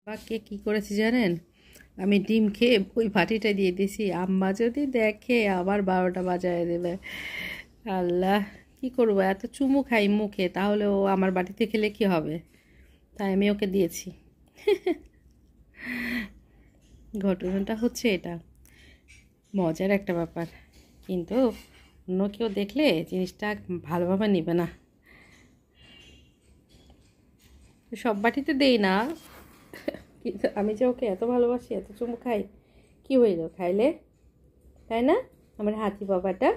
বাকে কি করেছি জানেন? আমি ডিম খেয়ে ওই বাটিটা দিয়ে দিছি। আম্মা যদি দেখে আবার 12টা বাজায় দেবে। আল্লাহ, কি করবো? এত চুমু খাই মুখে, তাহলে ও আমার বাটিতে খেলে কি হবে? তাই আমি ওকে দিয়েছি। ঘটনাটা হচ্ছে এটা, মজার একটা ব্যাপার, কিন্তু অন্য কেউ দেখলে জিনিসটা ভালোভাবে নেবে না। সব বাটিতে দেই না, কিন্তু আমি যে ওকে এত ভালোবাসি, এত চুমু খাই, কি হইল খাইলে, তাই না? আমার হাতি বাবাটা,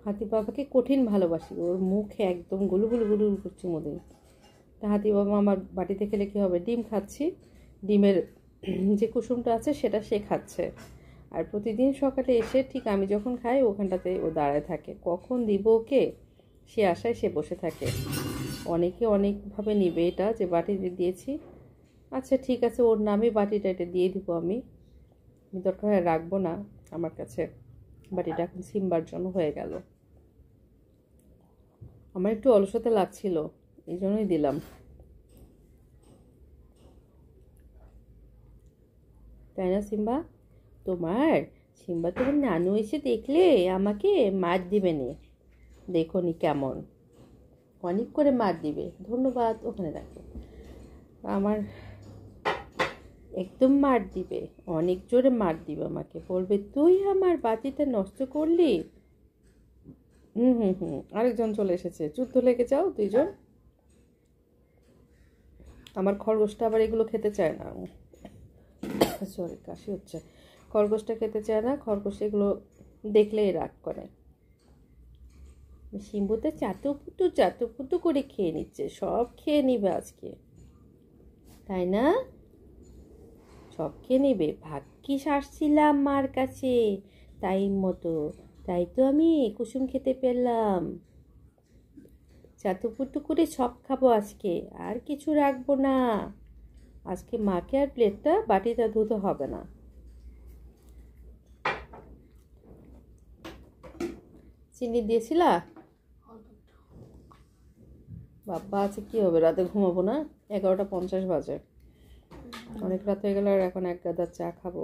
হাতি বাবাকে কঠিন ভালোবাসি, ওর মুখে একদম গুলু গুলু গুলু করছে মধ্যে। তা হাতি বাবা আমার বাটিতে খেলে কি হবে? ডিম খাচ্ছি, ডিমের যে কুসুমটা আছে সেটা সে খাচ্ছে। আর প্রতিদিন সকালে এসে ঠিক আমি যখন খাই ওখানটাতে ও দাঁড়ায় থাকে, কখন দিব ওকে সে আশায় সে বসে থাকে। অনেকে অনেকভাবে নিবে এটা যে বাটিতে দিয়েছি। আচ্ছা ঠিক আছে, ওর নামে বাটিটা এটা দিয়ে দিব আমি। দরকার হয় রাখবো না আমার কাছে, বাটিটা এখন সিম্বার জন্য হয়ে গেল। আমার একটু অলসতা লাগছিল, এই জন্যই দিলাম। তাই না সিম্বা? তোমার তোমার নানু এসে দেখলে আমাকে মার দিবে নে, দেখো নি কেমন অনেক করে মার দিবে। ধন্যবাদ, ওখানে রাখো। আমার একদম মার দিবে, অনেক জোরে মার দিবে, আমাকে বলবে তুই আমার বাতিটা নষ্ট করলি। হুম হুম হুম, আরেকজন চলে এসেছে, যুদ্ধ লেগে যাও দুইজন। আমার খরগোশটা আবার এগুলো খেতে চায় না, সরি কাশি হচ্ছে। খরগোশটা খেতে চায় না, খরগোশ এগুলো দেখলেই রাগ করে। শিম্বুতে চাতুপুতু করে খেয়ে নিচ্ছে, সব খেয়ে নিবে আজকে, তাই না? সব খেয়ে নেবে। ভাগ্যিস আসছিলাম মার কাছে টাইম মতো, তাই তো আমি কুসুম খেতে পেলাম। চাতুপুতু করে সব খাবো আজকে, আর কিছু রাখবো না। আজকে মাকে আর প্লেটটা বাটিটা ধুতে হবে না। চিনি দিয়েছিলা? বাবা আছে, কি হবে, রাতে ঘুমাবো না? 11টা 50 বাজে, অনেক রাত হয়ে গেল। আর এখন এক গাদা চা খাবো।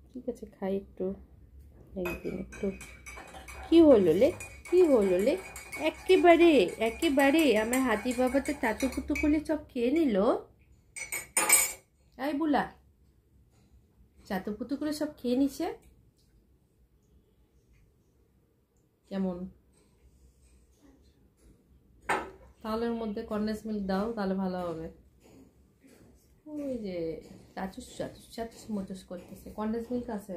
ঠিক আছে, খাই একটু, একদিন একটু। কি হলো লে, কি হলো লে? একেবারে একেবারে আমার হাতি বাবা তো চাতুপুতু করে সব খেয়ে নিল। এই বুলা, চাতুপুতু করে সব খেয়ে নিছে কেমন? তাহলে ওর মধ্যে কন্ডেন্স মিল্ক দাও, তাহলে ভালো হবে। ওই যে চাচুস চাচুস চাচুস মচুস করতেছে, কন্ডেন্স মিল্ক আছে?